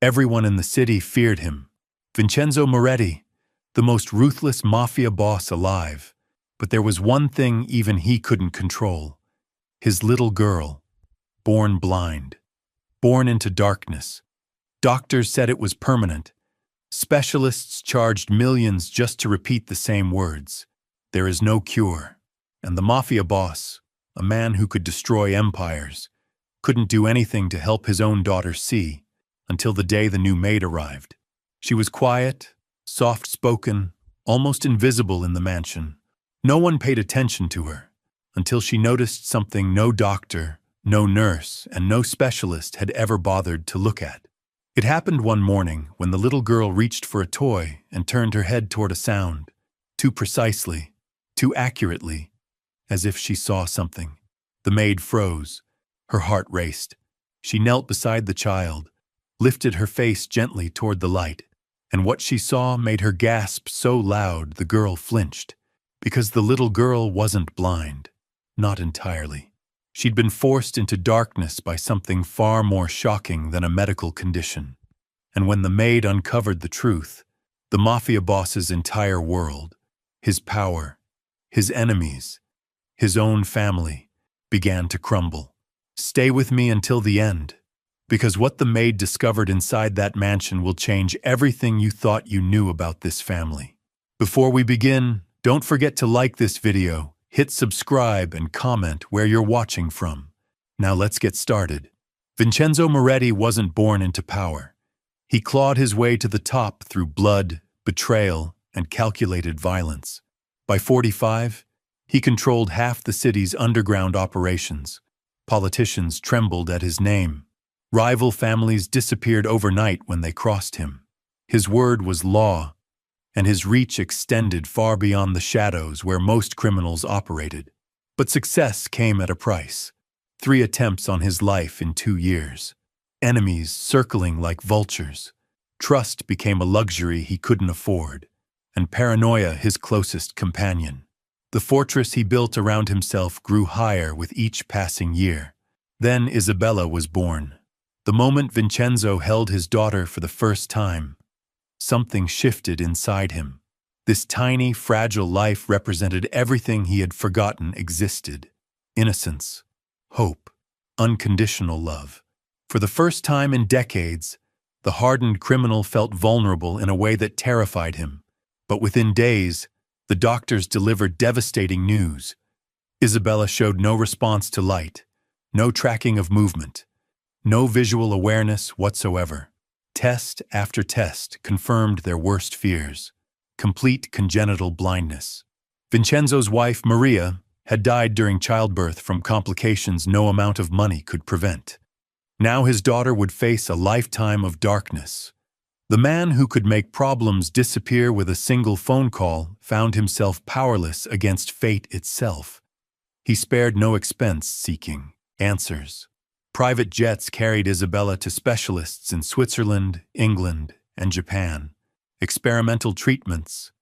Everyone in the city feared him. Vincenzo Moretti, the most ruthless mafia boss alive. But there was one thing even he couldn't control. His little girl, born blind, born into darkness. Doctors said it was permanent. Specialists charged millions just to repeat the same words. There is no cure. And the mafia boss, a man who could destroy empires, couldn't do anything to help his own daughter see until the day the new maid arrived. She was quiet, soft-spoken, almost invisible in the mansion. No one paid attention to her until she noticed something no doctor, no nurse, and no specialist had ever bothered to look at. It happened one morning when the little girl reached for a toy and turned her head toward a sound, too precisely, too accurately, as if she saw something. The maid froze. Her heart raced. She knelt beside the child, lifted her face gently toward the light, and what she saw made her gasp so loud the girl flinched. Because the little girl wasn't blind, not entirely. She'd been forced into darkness by something far more shocking than a medical condition. And when the maid uncovered the truth, the mafia boss's entire world, his power, his enemies, his own family, began to crumble. Stay with me until the end, because what the maid discovered inside that mansion will change everything you thought you knew about this family. Before we begin, don't forget to like this video, hit subscribe, and comment where you're watching from. Now let's get started. Vincenzo Moretti wasn't born into power. He clawed his way to the top through blood, betrayal, and calculated violence. By 45, he controlled half the city's underground operations. Politicians trembled at his name. Rival families disappeared overnight when they crossed him. His word was law, and his reach extended far beyond the shadows where most criminals operated. But success came at a price. 3 attempts on his life in 2 years. Enemies circling like vultures. Trust became a luxury he couldn't afford, and paranoia his closest companion. The fortress he built around himself grew higher with each passing year. Then Isabella was born. The moment Vincenzo held his daughter for the first time, something shifted inside him. This tiny, fragile life represented everything he had forgotten existed. Innocence, hope, unconditional love. For the first time in decades, the hardened criminal felt vulnerable in a way that terrified him. But within days, the doctors delivered devastating news. Isabella showed no response to light, no tracking of movement, no visual awareness whatsoever. Test after test confirmed their worst fears: complete congenital blindness. Vincenzo's wife, Maria, had died during childbirth from complications no amount of money could prevent. Now his daughter would face a lifetime of darkness. The man who could make problems disappear with a single phone call found himself powerless against fate itself. He spared no expense seeking answers. Private jets carried Isabella to specialists in Switzerland, England, and Japan. Experimental treatments,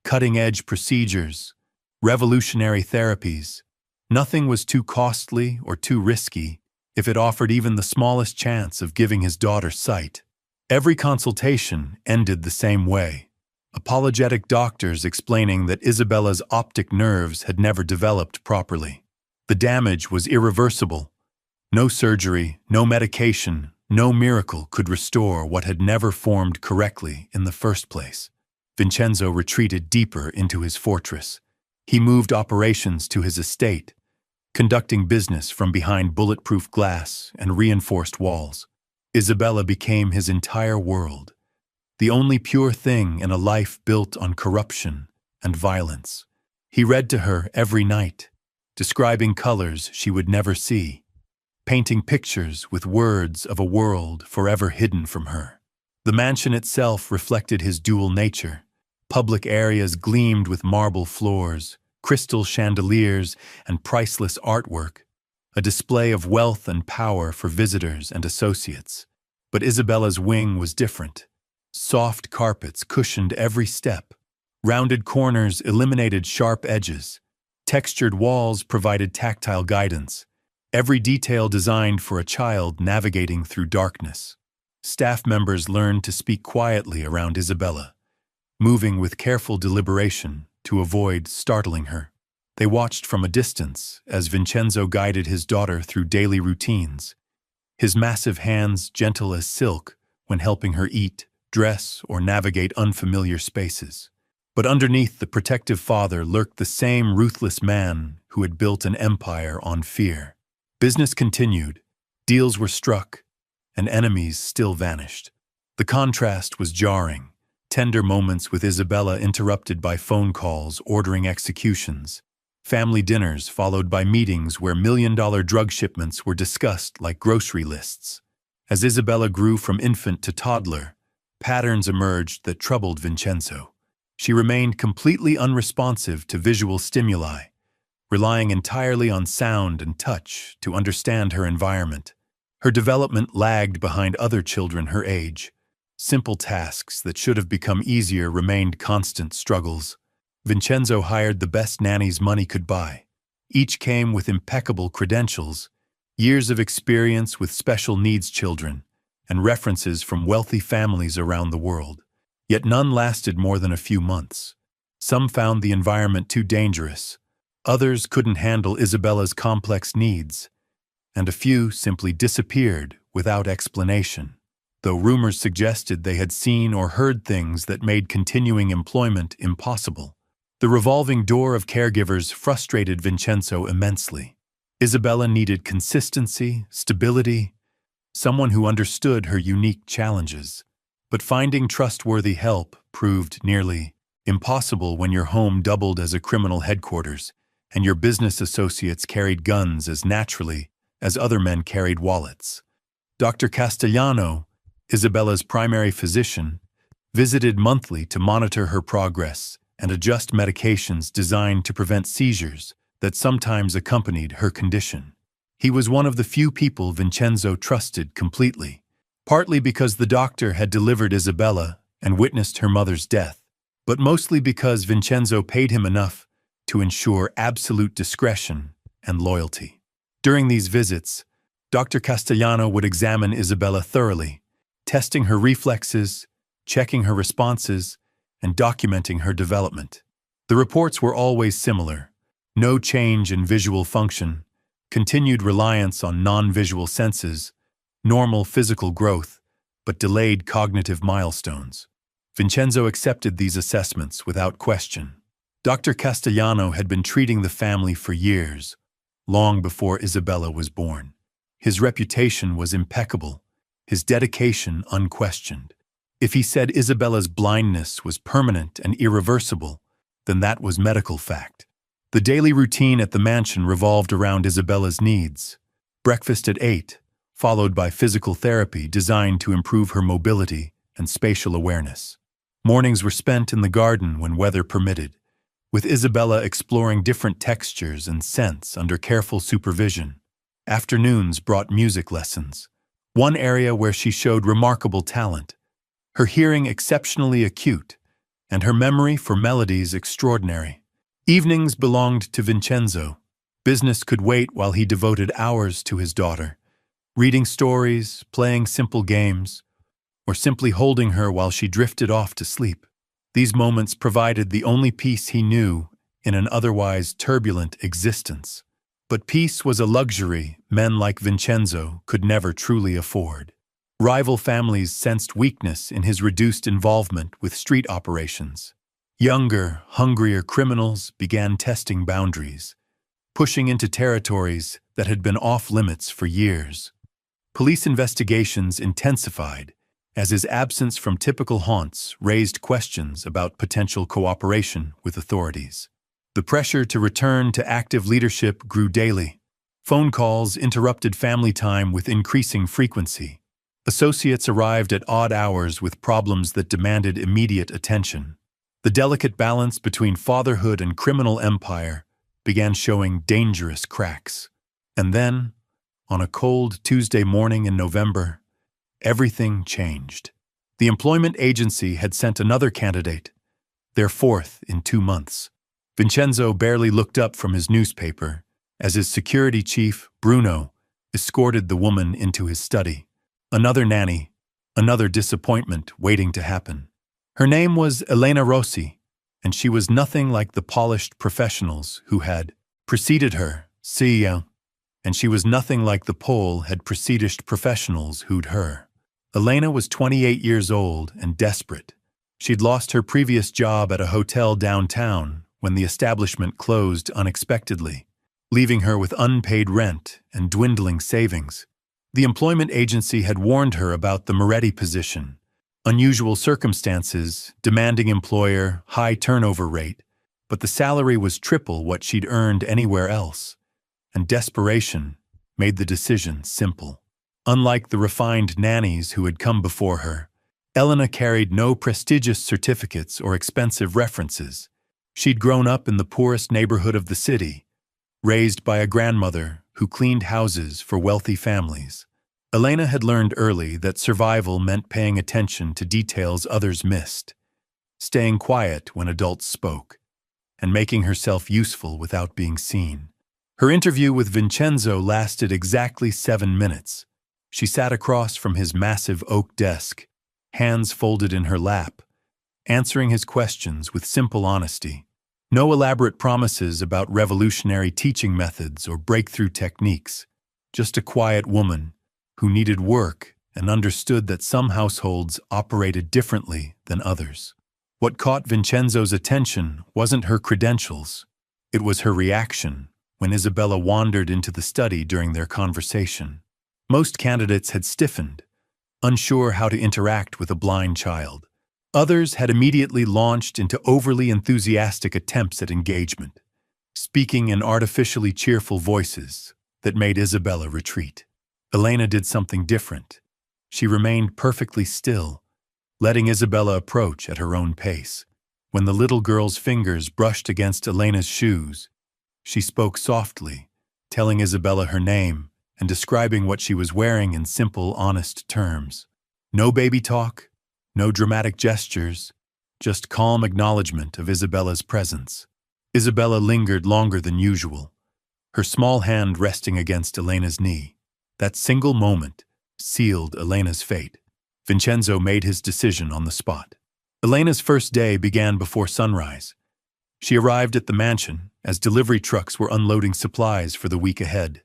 cutting-edge procedures, revolutionary therapies. Nothing was too costly or too risky if it offered even the smallest chance of giving his daughter sight. Every consultation ended the same way. Apologetic doctors explaining that Isabella's optic nerves had never developed properly. The damage was irreversible. No surgery, no medication, no miracle could restore what had never formed correctly in the first place. Vincenzo retreated deeper into his fortress. He moved operations to his estate, conducting business from behind bulletproof glass and reinforced walls. Isabella became his entire world, the only pure thing in a life built on corruption and violence. He read to her every night, describing colors she would never see, painting pictures with words of a world forever hidden from her. The mansion itself reflected his dual nature. Public areas gleamed with marble floors, crystal chandeliers, and priceless artwork, a display of wealth and power for visitors and associates. But Isabella's wing was different. Soft carpets cushioned every step. Rounded corners eliminated sharp edges. Textured walls provided tactile guidance. Every detail designed for a child navigating through darkness. Staff members learned to speak quietly around Isabella, moving with careful deliberation to avoid startling her. They watched from a distance as Vincenzo guided his daughter through daily routines, his massive hands gentle as silk when helping her eat, dress, or navigate unfamiliar spaces. But underneath the protective father lurked the same ruthless man who had built an empire on fear. Business continued, deals were struck, and enemies still vanished. The contrast was jarring, tender moments with Isabella interrupted by phone calls ordering executions, family dinners followed by meetings where million-dollar drug shipments were discussed like grocery lists. As Isabella grew from infant to toddler, patterns emerged that troubled Vincenzo. She remained completely unresponsive to visual stimuli, relying entirely on sound and touch to understand her environment. Her development lagged behind other children her age. Simple tasks that should have become easier remained constant struggles. Vincenzo hired the best nannies money could buy. Each came with impeccable credentials, years of experience with special needs children, and references from wealthy families around the world. Yet none lasted more than a few months. Some found the environment too dangerous. Others couldn't handle Isabella's complex needs, and a few simply disappeared without explanation, though rumors suggested they had seen or heard things that made continuing employment impossible. The revolving door of caregivers frustrated Vincenzo immensely. Isabella needed consistency, stability, someone who understood her unique challenges. But finding trustworthy help proved nearly impossible when your home doubled as a criminal headquarters and your business associates carried guns as naturally as other men carried wallets. Dr. Castellano, Isabella's primary physician, visited monthly to monitor her progress and adjust medications designed to prevent seizures that sometimes accompanied her condition. He was one of the few people Vincenzo trusted completely, partly because the doctor had delivered Isabella and witnessed her mother's death, but mostly because Vincenzo paid him enough to ensure absolute discretion and loyalty. During these visits, Dr. Castellano would examine Isabella thoroughly, testing her reflexes, checking her responses, and documenting her development. The reports were always similar: no change in visual function, continued reliance on non-visual senses, normal physical growth, but delayed cognitive milestones. Vincenzo accepted these assessments without question. Dr. Castellano had been treating the family for years, long before Isabella was born. His reputation was impeccable, his dedication unquestioned. If he said Isabella's blindness was permanent and irreversible, then that was medical fact. The daily routine at the mansion revolved around Isabella's needs. Breakfast at 8, followed by physical therapy designed to improve her mobility and spatial awareness. Mornings were spent in the garden when weather permitted, with Isabella exploring different textures and scents under careful supervision. Afternoons brought music lessons, one area where she showed remarkable talent, her hearing exceptionally acute, and her memory for melodies extraordinary. Evenings belonged to Vincenzo. Business could wait while he devoted hours to his daughter, reading stories, playing simple games, or simply holding her while she drifted off to sleep. These moments provided the only peace he knew in an otherwise turbulent existence. But peace was a luxury men like Vincenzo could never truly afford. Rival families sensed weakness in his reduced involvement with street operations. Younger, hungrier criminals began testing boundaries, pushing into territories that had been off-limits for years. Police investigations intensified as his absence from typical haunts raised questions about potential cooperation with authorities. The pressure to return to active leadership grew daily. Phone calls interrupted family time with increasing frequency. Associates arrived at odd hours with problems that demanded immediate attention. The delicate balance between fatherhood and criminal empire began showing dangerous cracks. And then, on a cold Tuesday morning in November, everything changed. The employment agency had sent another candidate, their fourth in 2 months. Vincenzo barely looked up from his newspaper as his security chief, Bruno, escorted the woman into his study. Another nanny, Another disappointment waiting to happen. Her name was Elena Rossi, and she was nothing like the polished professionals who had preceded her, CEO, and she was nothing like the Pole had preceded professionals who'd her. Elena was 28 years old and desperate. She'd lost her previous job at a hotel downtown when the establishment closed unexpectedly, leaving her with unpaid rent and dwindling savings. The employment agency had warned her about the Moretti position, unusual circumstances, demanding employer, high turnover rate, but the salary was triple what she'd earned anywhere else, and desperation made the decision simple. Unlike the refined nannies who had come before her, Elena carried no prestigious certificates or expensive references. She'd grown up in the poorest neighborhood of the city, raised by a grandmother who cleaned houses for wealthy families. Elena had learned early that survival meant paying attention to details others missed, staying quiet when adults spoke, and making herself useful without being seen. Her interview with Vincenzo lasted exactly 7 minutes. She sat across from his massive oak desk, hands folded in her lap, answering his questions with simple honesty. No elaborate promises about revolutionary teaching methods or breakthrough techniques, just a quiet woman who needed work and understood that some households operated differently than others. What caught Vincenzo's attention wasn't her credentials, it was her reaction when Isabella wandered into the study during their conversation. Most candidates had stiffened, unsure how to interact with a blind child. Others had immediately launched into overly enthusiastic attempts at engagement, speaking in artificially cheerful voices that made Isabella retreat. Elena did something different. She remained perfectly still, letting Isabella approach at her own pace. When the little girl's fingers brushed against Elena's shoes, she spoke softly, telling Isabella her name and describing what she was wearing in simple, honest terms. No baby talk, no dramatic gestures, just calm acknowledgement of Isabella's presence. Isabella lingered longer than usual, her small hand resting against Elena's knee. That single moment sealed Elena's fate. Vincenzo made his decision on the spot. Elena's first day began before sunrise. She arrived at the mansion as delivery trucks were unloading supplies for the week ahead.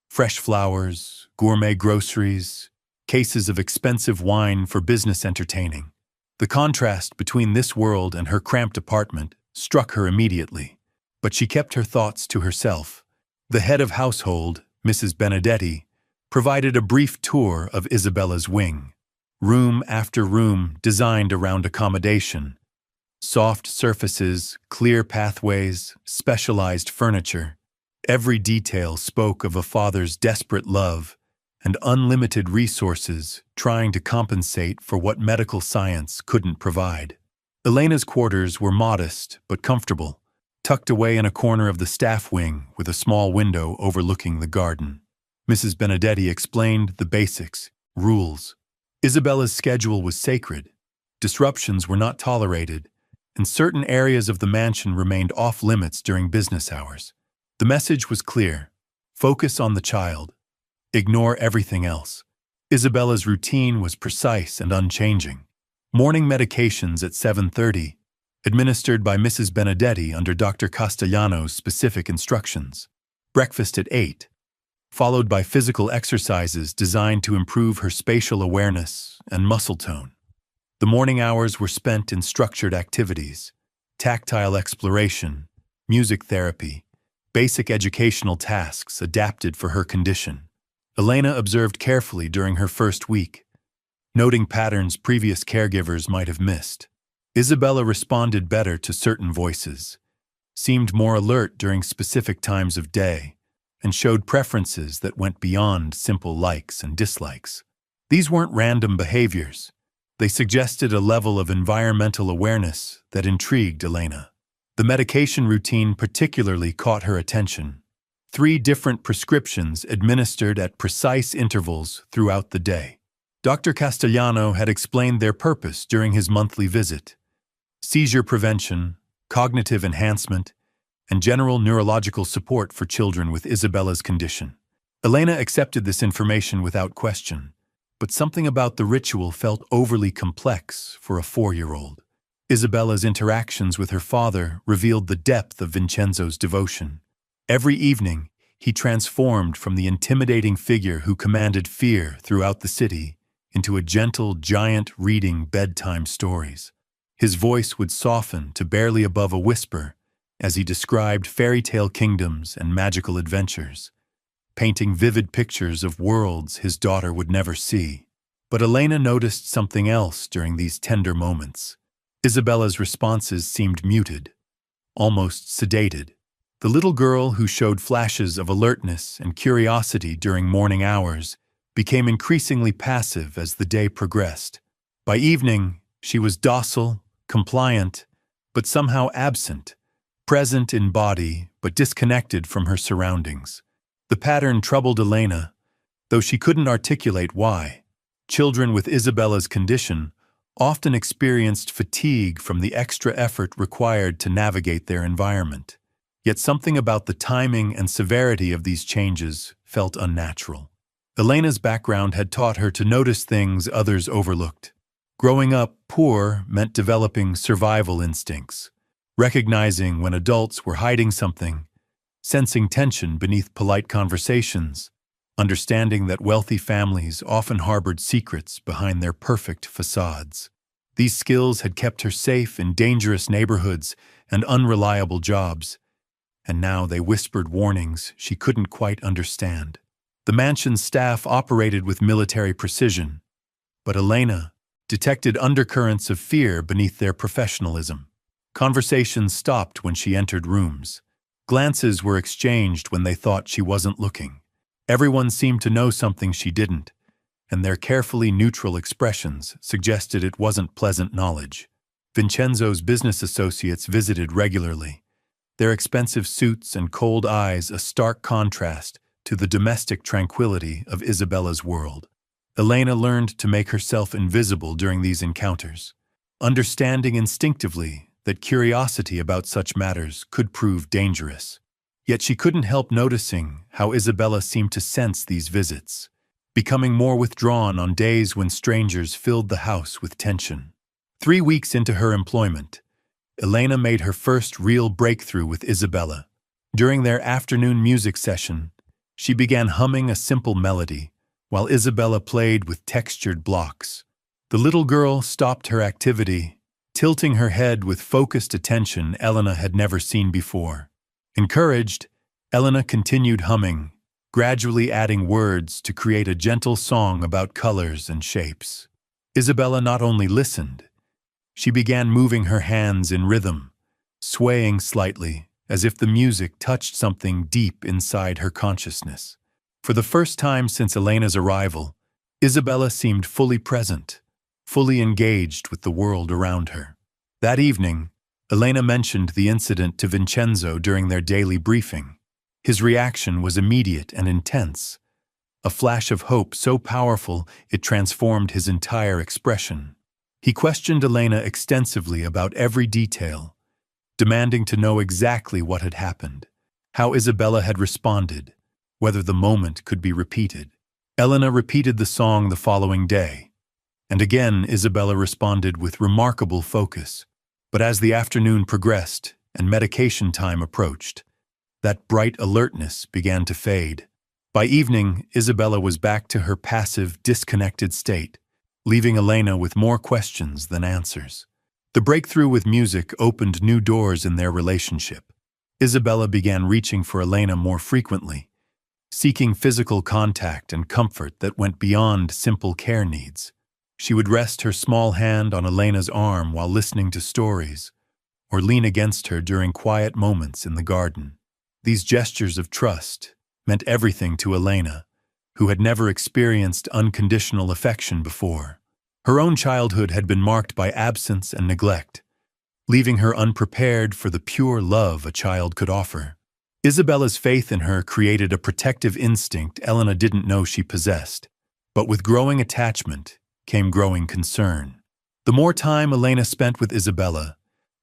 Fresh flowers, gourmet groceries, cases of expensive wine for business entertaining. The contrast between this world and her cramped apartment struck her immediately, but she kept her thoughts to herself. The head of household, Mrs. Benedetti, provided a brief tour of Isabella's wing. Room after room designed around accommodation. Soft surfaces, clear pathways, specialized furniture. Every detail spoke of a father's desperate love and unlimited resources trying to compensate for what medical science couldn't provide. Elena's quarters were modest but comfortable, tucked away in a corner of the staff wing with a small window overlooking the garden. Mrs. Benedetti explained the basics, rules. Isabella's schedule was sacred. Disruptions were not tolerated, and certain areas of the mansion remained off-limits during business hours. The message was clear. Focus on the child. Ignore everything else. Isabella's routine was precise and unchanging. Morning medications at 7:30, administered by Mrs. Benedetti under Dr. Castellano's specific instructions. Breakfast at 8, followed by physical exercises designed to improve her spatial awareness and muscle tone. The morning hours were spent in structured activities, tactile exploration, music therapy, basic educational tasks adapted for her condition. Elena observed carefully during her first week, noting patterns previous caregivers might have missed. Isabella responded better to certain voices, seemed more alert during specific times of day, and showed preferences that went beyond simple likes and dislikes. These weren't random behaviors. They suggested a level of environmental awareness that intrigued Elena. The medication routine particularly caught her attention. 3 different prescriptions administered at precise intervals throughout the day. Dr. Castellano had explained their purpose during his monthly visit: seizure prevention, cognitive enhancement, and general neurological support for children with Isabella's condition. Elena accepted this information without question. But something about the ritual felt overly complex for a 4-year-old. Isabella's interactions with her father revealed the depth of Vincenzo's devotion. Every evening, he transformed from the intimidating figure who commanded fear throughout the city into a gentle giant reading bedtime stories. His voice would soften to barely above a whisper as he described fairy tale kingdoms and magical adventures, painting vivid pictures of worlds his daughter would never see. But Elena noticed something else during these tender moments. Isabella's responses seemed muted, almost sedated. The little girl who showed flashes of alertness and curiosity during morning hours became increasingly passive as the day progressed. By evening, she was docile, compliant, but somehow absent, present in body but disconnected from her surroundings. The pattern troubled Elena, though she couldn't articulate why. Children with Isabella's condition often experienced fatigue from the extra effort required to navigate their environment. Yet something about the timing and severity of these changes felt unnatural. Elena's background had taught her to notice things others overlooked. Growing up poor meant developing survival instincts, recognizing when adults were hiding something, sensing tension beneath polite conversations, understanding that wealthy families often harbored secrets behind their perfect facades. These skills had kept her safe in dangerous neighborhoods and unreliable jobs, and now they whispered warnings she couldn't quite understand. The mansion's staff operated with military precision, but Elena detected undercurrents of fear beneath their professionalism. Conversations stopped when she entered rooms. Glances were exchanged when they thought she wasn't looking. Everyone seemed to know something she didn't, and their carefully neutral expressions suggested it wasn't pleasant knowledge. Vincenzo's business associates visited regularly, their expensive suits and cold eyes a stark contrast to the domestic tranquility of Isabella's world. Elena learned to make herself invisible during these encounters, understanding instinctively that curiosity about such matters could prove dangerous. Yet she couldn't help noticing how Isabella seemed to sense these visits, becoming more withdrawn on days when strangers filled the house with tension. 3 weeks into her employment, Elena made her first real breakthrough with Isabella. During their afternoon music session, she began humming a simple melody, while Isabella played with textured blocks. The little girl stopped her activity, tilting her head with focused attention Elena had never seen before. Encouraged, Elena continued humming, gradually adding words to create a gentle song about colors and shapes. Isabella not only listened, she began moving her hands in rhythm, swaying slightly, as if the music touched something deep inside her consciousness. For the first time since Elena's arrival, Isabella seemed fully present, fully engaged with the world around her. That evening, Elena mentioned the incident to Vincenzo during their daily briefing. His reaction was immediate and intense, a flash of hope so powerful it transformed his entire expression. He questioned Elena extensively about every detail, demanding to know exactly what had happened, how Isabella had responded, whether the moment could be repeated. Elena repeated the song the following day, and again Isabella responded with remarkable focus. But as the afternoon progressed and medication time approached, that bright alertness began to fade. By evening, Isabella was back to her passive, disconnected state, leaving Elena with more questions than answers. The breakthrough with music opened new doors in their relationship. Isabella began reaching for Elena more frequently, seeking physical contact and comfort that went beyond simple care needs. She would rest her small hand on Elena's arm while listening to stories, or lean against her during quiet moments in the garden. These gestures of trust meant everything to Elena, who had never experienced unconditional affection before. Her own childhood had been marked by absence and neglect, leaving her unprepared for the pure love a child could offer. Isabella's faith in her created a protective instinct Elena didn't know she possessed. But with growing attachment came growing concern. The more time Elena spent with Isabella,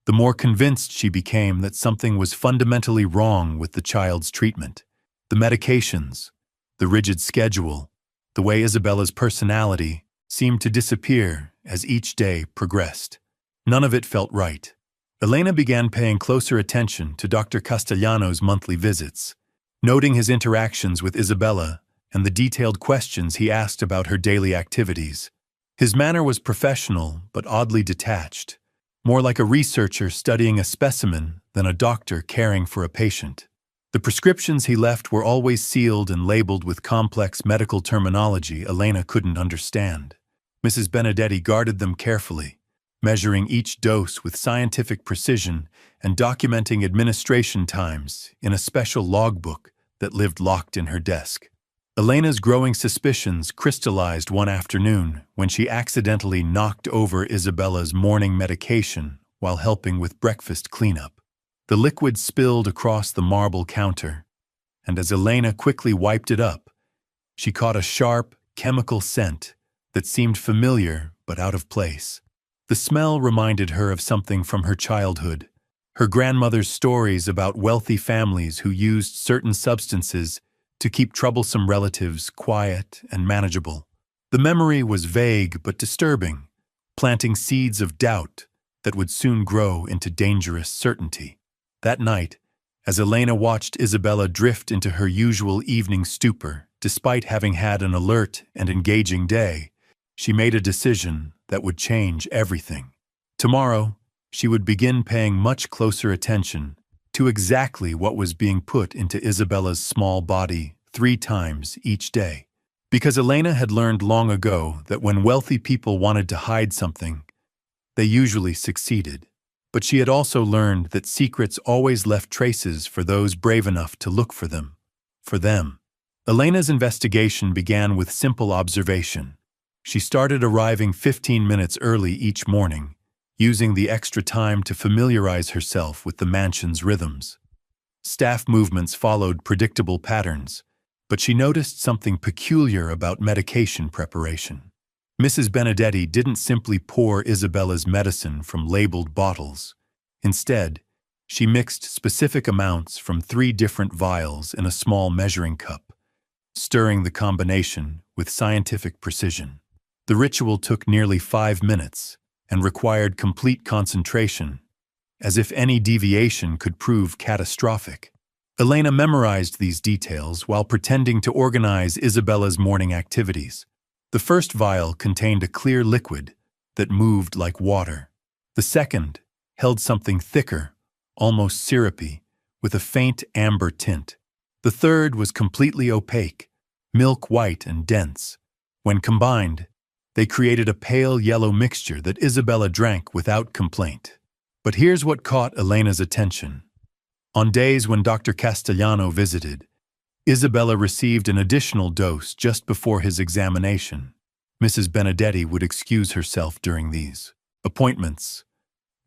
the more convinced she became that something was fundamentally wrong with the child's treatment. The medications, the rigid schedule, The way Isabella's personality seemed to disappear as each day progressed. None of it felt right. Elena began paying closer attention to Dr. Castellano's monthly visits, noting his interactions with Isabella and the detailed questions he asked about her daily activities. His manner was professional but oddly detached, more like a researcher studying a specimen than a doctor caring for a patient. The prescriptions he left were always sealed and labeled with complex medical terminology Elena couldn't understand. Mrs. Benedetti guarded them carefully, measuring each dose with scientific precision and documenting administration times in a special logbook that lived locked in her desk. Elena's growing suspicions crystallized one afternoon when she accidentally knocked over Isabella's morning medication while helping with breakfast cleanup. The liquid spilled across the marble counter, and as Elena quickly wiped it up, she caught a sharp, chemical scent that seemed familiar but out of place. The smell reminded her of something from her childhood, her grandmother's stories about wealthy families who used certain substances to keep troublesome relatives quiet and manageable. The memory was vague but disturbing, planting seeds of doubt that would soon grow into dangerous certainty. That night, as Elena watched Isabella drift into her usual evening stupor, despite having had an alert and engaging day, she made a decision that would change everything. Tomorrow, she would begin paying much closer attention to exactly what was being put into Isabella's small body 3 times each day. Because Elena had learned long ago that when wealthy people wanted to hide something, they usually succeeded. But she had also learned that secrets always left traces for those brave enough to look for them. For them. Elena's investigation began with simple observation. She started arriving 15 minutes early each morning, using the extra time to familiarize herself with the mansion's rhythms. Staff movements followed predictable patterns, but she noticed something peculiar about medication preparation. Mrs. Benedetti didn't simply pour Isabella's medicine from labeled bottles. Instead, she mixed specific amounts from 3 different vials in a small measuring cup, stirring the combination with scientific precision. The ritual took nearly 5 minutes and required complete concentration, as if any deviation could prove catastrophic. Elena memorized these details while pretending to organize Isabella's morning activities. The first vial contained a clear liquid that moved like water. The second held something thicker, almost syrupy, with a faint amber tint. The third was completely opaque, milk white and dense. When combined, they created a pale yellow mixture that Isabella drank without complaint. But here's what caught Elena's attention. On days when Dr. Castellano visited, Isabella received an additional dose just before his examination. Mrs. Benedetti would excuse herself during these appointments,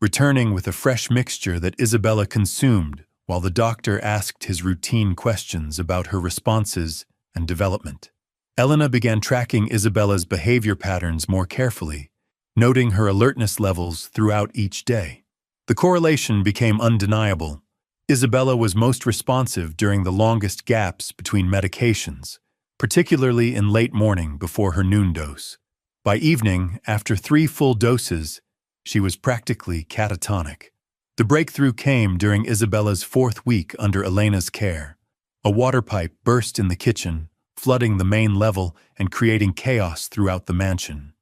returning with a fresh mixture that Isabella consumed while the doctor asked his routine questions about her responses and development. Elena began tracking Isabella's behavior patterns more carefully, noting her alertness levels throughout each day. The correlation became undeniable. Isabella was most responsive during the longest gaps between medications, particularly in late morning before her noon dose. By evening, after 3 full doses, she was practically catatonic. The breakthrough came during Isabella's 4th week under Elena's care. A water pipe burst in the kitchen, flooding the main level and creating chaos throughout the mansion.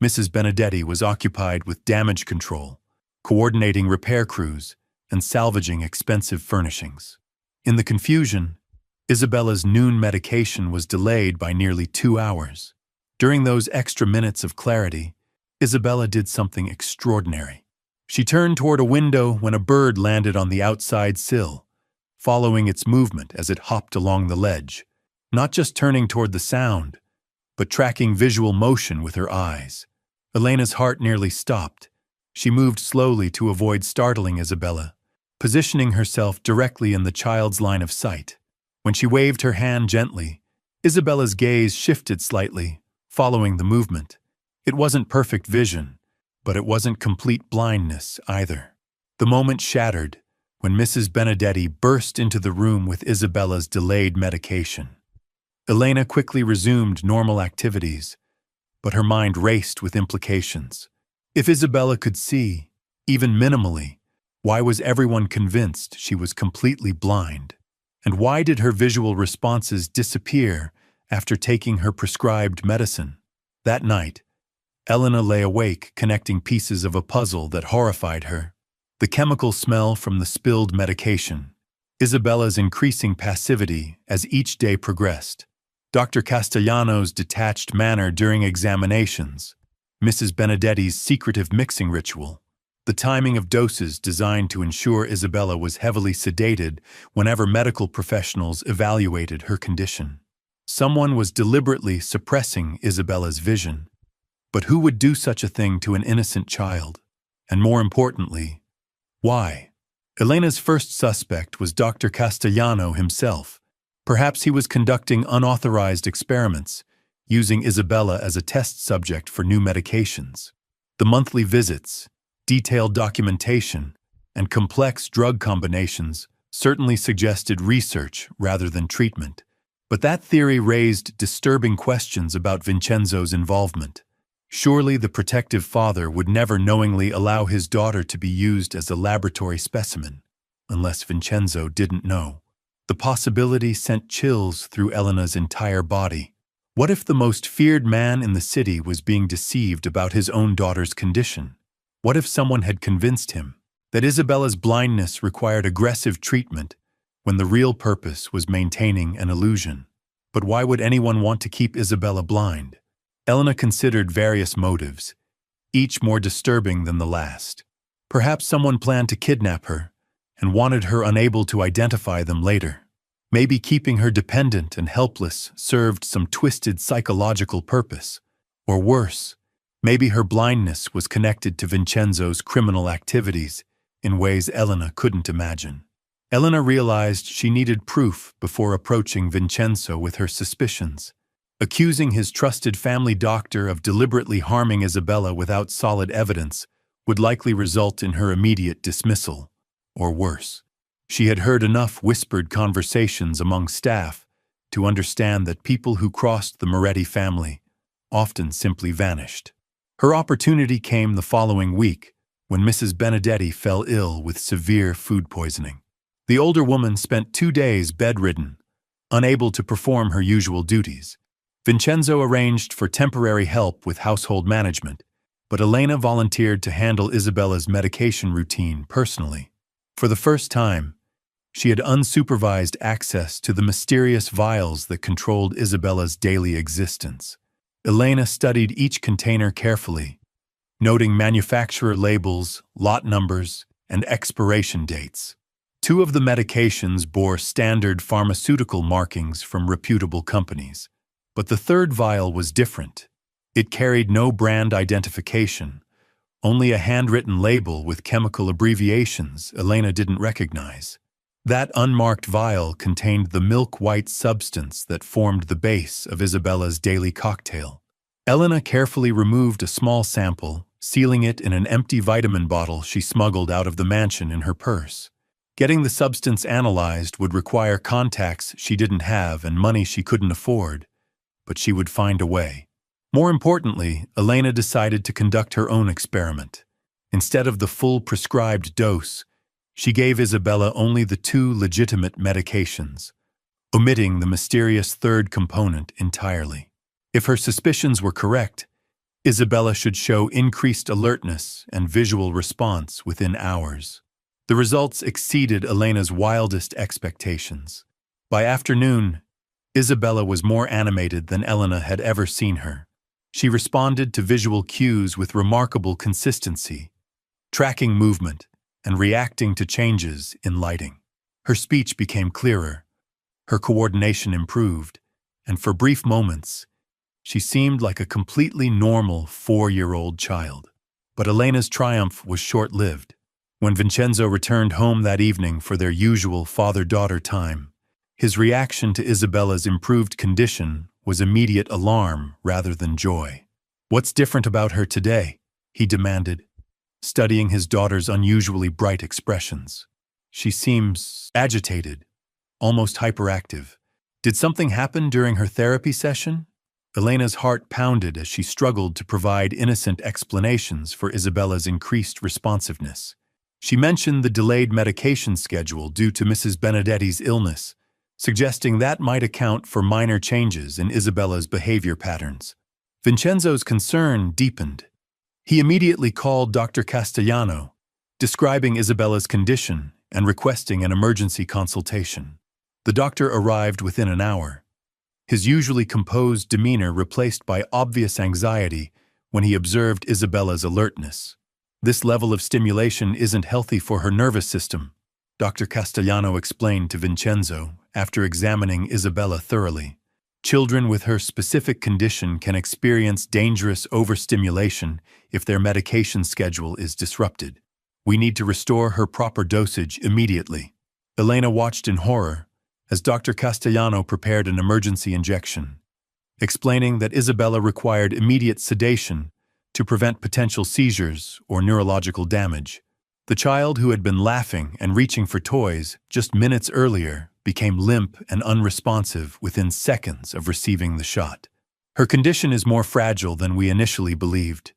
Mrs. Benedetti was occupied with damage control, coordinating repair crews, and salvaging expensive furnishings. In the confusion, Isabella's noon medication was delayed by nearly 2 hours. During those extra minutes of clarity, Isabella did something extraordinary. She turned toward a window when a bird landed on the outside sill, following its movement as it hopped along the ledge, not just turning toward the sound, but tracking visual motion with her eyes. Elena's heart nearly stopped. She moved slowly to avoid startling Isabella, positioning herself directly in the child's line of sight. When she waved her hand gently, Isabella's gaze shifted slightly, following the movement. It wasn't perfect vision, but it wasn't complete blindness either. The moment shattered when Mrs. Benedetti burst into the room with Isabella's delayed medication. Elena quickly resumed normal activities, but her mind raced with implications. If Isabella could see, even minimally, why was everyone convinced she was completely blind? And why did her visual responses disappear after taking her prescribed medicine? That night, Elena lay awake connecting pieces of a puzzle that horrified her. The chemical smell from the spilled medication, Isabella's increasing passivity as each day progressed, Dr. Castellano's detached manner during examinations, Mrs. Benedetti's secretive mixing ritual, the timing of doses designed to ensure Isabella was heavily sedated whenever medical professionals evaluated her condition. Someone was deliberately suppressing Isabella's vision. But who would do such a thing to an innocent child? And more importantly, why? Elena's first suspect was Dr. Castellano himself. Perhaps he was conducting unauthorized experiments, using Isabella as a test subject for new medications. The monthly visits, detailed documentation, and complex drug combinations certainly suggested research rather than treatment. But that theory raised disturbing questions about Vincenzo's involvement. Surely the protective father would never knowingly allow his daughter to be used as a laboratory specimen, unless Vincenzo didn't know. The possibility sent chills through Elena's entire body. What if the most feared man in the city was being deceived about his own daughter's condition? What if someone had convinced him that Isabella's blindness required aggressive treatment when the real purpose was maintaining an illusion? But why would anyone want to keep Isabella blind? Elena considered various motives, each more disturbing than the last. Perhaps someone planned to kidnap her and wanted her unable to identify them later. Maybe keeping her dependent and helpless served some twisted psychological purpose. Or worse, maybe her blindness was connected to Vincenzo's criminal activities in ways Elena couldn't imagine. Elena realized she needed proof before approaching Vincenzo with her suspicions. Accusing his trusted family doctor of deliberately harming Isabella without solid evidence would likely result in her immediate dismissal, or worse. She had heard enough whispered conversations among staff to understand that people who crossed the Moretti family often simply vanished. Her opportunity came the following week when Mrs. Benedetti fell ill with severe food poisoning. The older woman spent 2 days bedridden, unable to perform her usual duties. Vincenzo arranged for temporary help with household management, but Elena volunteered to handle Isabella's medication routine personally. For the first time, she had unsupervised access to the mysterious vials that controlled Isabella's daily existence. Elena studied each container carefully, noting manufacturer labels, lot numbers, and expiration dates. 2 of the medications bore standard pharmaceutical markings from reputable companies. But the third vial was different. It carried no brand identification, only a handwritten label with chemical abbreviations Elena didn't recognize. That unmarked vial contained the milk-white substance that formed the base of Isabella's daily cocktail. Elena carefully removed a small sample, sealing it in an empty vitamin bottle she smuggled out of the mansion in her purse. Getting the substance analyzed would require contacts she didn't have and money she couldn't afford, but she would find a way. More importantly, Elena decided to conduct her own experiment. Instead of the full prescribed dose, she gave Isabella only the 2 legitimate medications, omitting the mysterious third component entirely. If her suspicions were correct, Isabella should show increased alertness and visual response within hours. The results exceeded Elena's wildest expectations. By afternoon, Isabella was more animated than Elena had ever seen her. She responded to visual cues with remarkable consistency, tracking movement and reacting to changes in lighting. Her speech became clearer, her coordination improved, and for brief moments, she seemed like a completely normal 4-year-old child. But Elena's triumph was short-lived. When Vincenzo returned home that evening for their usual father-daughter time, his reaction to Isabella's improved condition was immediate alarm rather than joy. "What's different about her today?" he demanded, studying his daughter's unusually bright expressions. "She seems agitated, almost hyperactive." Did something happen during her therapy session? Elena's heart pounded as she struggled to provide innocent explanations for Isabella's increased responsiveness. She mentioned the delayed medication schedule due to Mrs. Benedetti's illness, suggesting that might account for minor changes in Isabella's behavior patterns. Vincenzo's concern deepened. He immediately called Dr. Castellano, describing Isabella's condition and requesting an emergency consultation. The doctor arrived within an hour, his usually composed demeanor replaced by obvious anxiety when he observed Isabella's alertness. "This level of stimulation isn't healthy for her nervous system," Dr. Castellano explained to Vincenzo after examining Isabella thoroughly. "Children with her specific condition can experience dangerous overstimulation if their medication schedule is disrupted. We need to restore her proper dosage immediately." Elena watched in horror as Dr. Castellano prepared an emergency injection, explaining that Isabella required immediate sedation to prevent potential seizures or neurological damage. The child, who had been laughing and reaching for toys just minutes earlier, became limp and unresponsive within seconds of receiving the shot. "Her condition is more fragile than we initially believed,"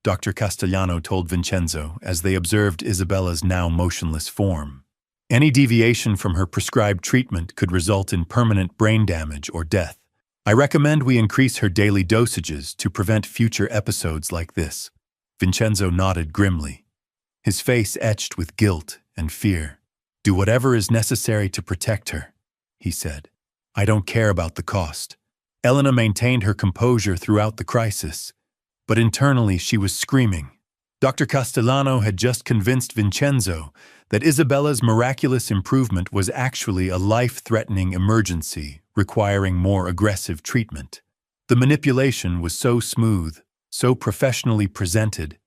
Dr. Castellano told Vincenzo as they observed Isabella's now motionless form. "Any deviation from her prescribed treatment could result in permanent brain damage or death. I recommend we increase her daily dosages to prevent future episodes like this." Vincenzo nodded grimly, his face etched with guilt and fear. "Do whatever is necessary to protect her," he said. "I don't care about the cost." Elena maintained her composure throughout the crisis, but internally she was screaming. Dr. Castellano had just convinced Vincenzo that Isabella's miraculous improvement was actually a life-threatening emergency requiring more aggressive treatment. The manipulation was so smooth, so professionally presented,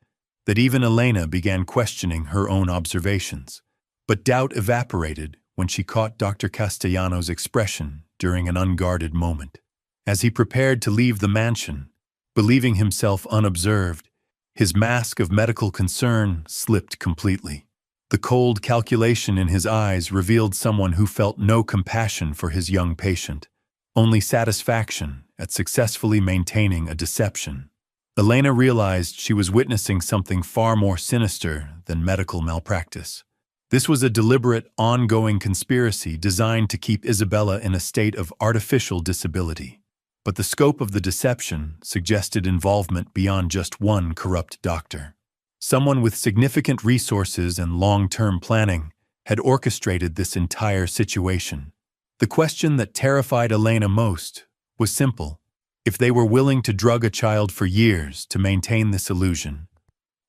that even Elena began questioning her own observations. But doubt evaporated when she caught Dr. Castellano's expression during an unguarded moment. As he prepared to leave the mansion, believing himself unobserved, his mask of medical concern slipped completely. The cold calculation in his eyes revealed someone who felt no compassion for his young patient, only satisfaction at successfully maintaining a deception. Elena realized she was witnessing something far more sinister than medical malpractice. This was a deliberate, ongoing conspiracy designed to keep Isabella in a state of artificial disability. But the scope of the deception suggested involvement beyond just one corrupt doctor. Someone with significant resources and long-term planning had orchestrated this entire situation. The question that terrified Elena most was simple. If they were willing to drug a child for years to maintain this illusion,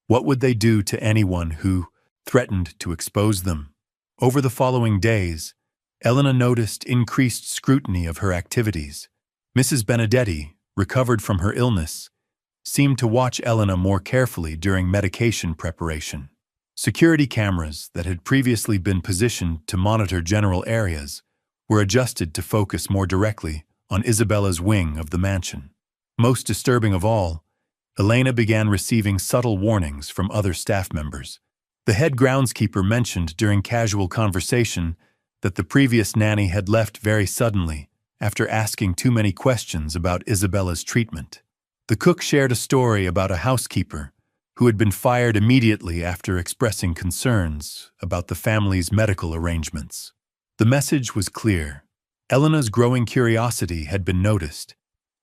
what would they do to anyone who threatened to expose them? Over the following days, Elena noticed increased scrutiny of her activities. Mrs. Benedetti, recovered from her illness, seemed to watch Elena more carefully during medication preparation. Security cameras that had previously been positioned to monitor general areas were adjusted to focus more directly on Isabella's wing of the mansion. Most disturbing of all, Elena began receiving subtle warnings from other staff members. The head groundskeeper mentioned during casual conversation that the previous nanny had left very suddenly after asking too many questions about Isabella's treatment. The cook shared a story about a housekeeper who had been fired immediately after expressing concerns about the family's medical arrangements. The message was clear. Elena's growing curiosity had been noticed,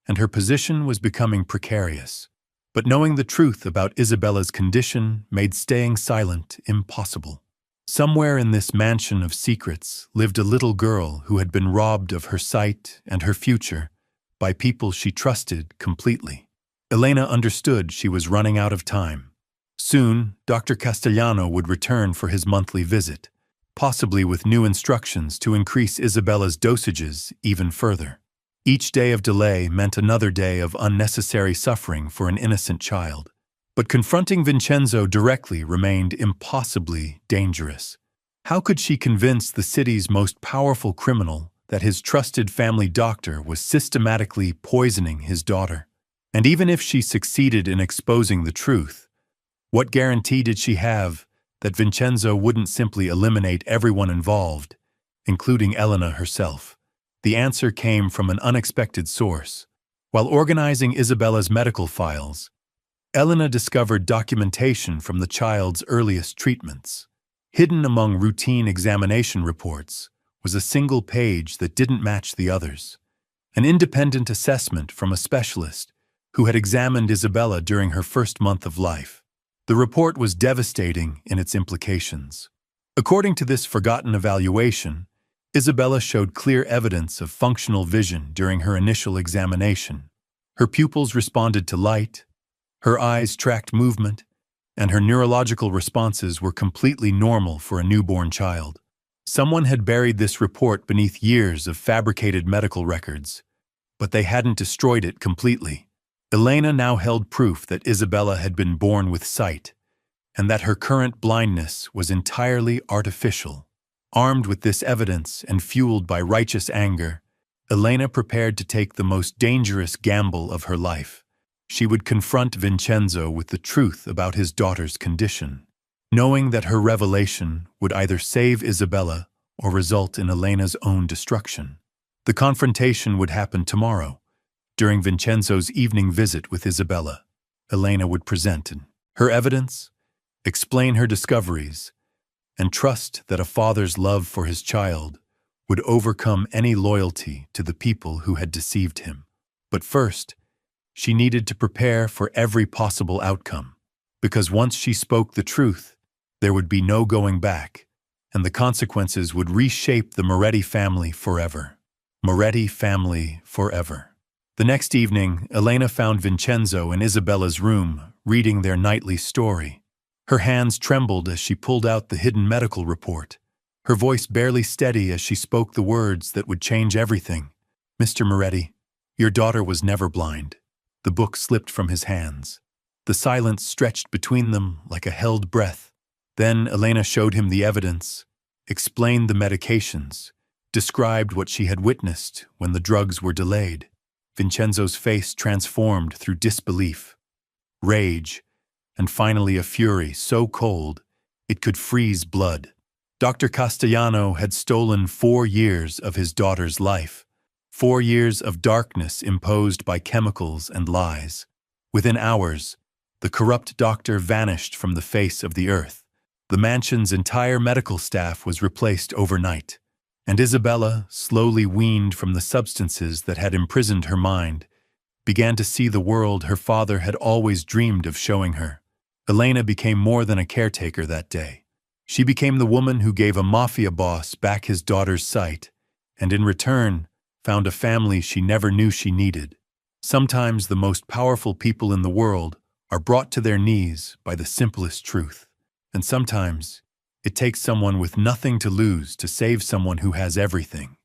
and her position was becoming precarious. But knowing the truth about Isabella's condition made staying silent impossible. Somewhere in this mansion of secrets lived a little girl who had been robbed of her sight and her future by people she trusted completely. Elena understood she was running out of time. Soon, Dr. Castellano would return for his monthly visit, possibly with new instructions to increase Isabella's dosages even further. Each day of delay meant another day of unnecessary suffering for an innocent child. But confronting Vincenzo directly remained impossibly dangerous. How could she convince the city's most powerful criminal that his trusted family doctor was systematically poisoning his daughter? And even if she succeeded in exposing the truth, what guarantee did she have that Vincenzo wouldn't simply eliminate everyone involved, including Elena herself? The answer came from an unexpected source. While organizing Isabella's medical files, Elena discovered documentation from the child's earliest treatments. Hidden among routine examination reports was a single page that didn't match the others. An independent assessment from a specialist who had examined Isabella during her first month of life. The report was devastating in its implications. According to this forgotten evaluation, Isabella showed clear evidence of functional vision during her initial examination. Her pupils responded to light, her eyes tracked movement, and her neurological responses were completely normal for a newborn child. Someone had buried this report beneath years of fabricated medical records, but they hadn't destroyed it completely. Elena now held proof that Isabella had been born with sight, and that her current blindness was entirely artificial. Armed with this evidence and fueled by righteous anger, Elena prepared to take the most dangerous gamble of her life. She would confront Vincenzo with the truth about his daughter's condition, knowing that her revelation would either save Isabella or result in Elena's own destruction. The confrontation would happen tomorrow. During Vincenzo's evening visit with Isabella, Elena would present her evidence, explain her discoveries, and trust that a father's love for his child would overcome any loyalty to the people who had deceived him. But first, she needed to prepare for every possible outcome, because once she spoke the truth, there would be no going back, and the consequences would reshape the Moretti family forever. Moretti family forever. The next evening, Elena found Vincenzo in Isabella's room, reading their nightly story. Her hands trembled as she pulled out the hidden medical report, her voice barely steady as she spoke the words that would change everything. "Mr. Moretti, your daughter was never blind." The book slipped from his hands. The silence stretched between them like a held breath. Then Elena showed him the evidence, explained the medications, described what she had witnessed when the drugs were delayed. Vincenzo's face transformed through disbelief, rage, and finally a fury so cold it could freeze blood. Dr. Castellano had stolen 4 years of his daughter's life, 4 years of darkness imposed by chemicals and lies. Within hours, the corrupt doctor vanished from the face of the earth. The mansion's entire medical staff was replaced overnight, and Isabella, slowly weaned from the substances that had imprisoned her mind, began to see the world her father had always dreamed of showing her. Elena became more than a caretaker that day. She became the woman who gave a mafia boss back his daughter's sight, and in return, found a family she never knew she needed. Sometimes the most powerful people in the world are brought to their knees by the simplest truth. And sometimes it takes someone with nothing to lose to save someone who has everything.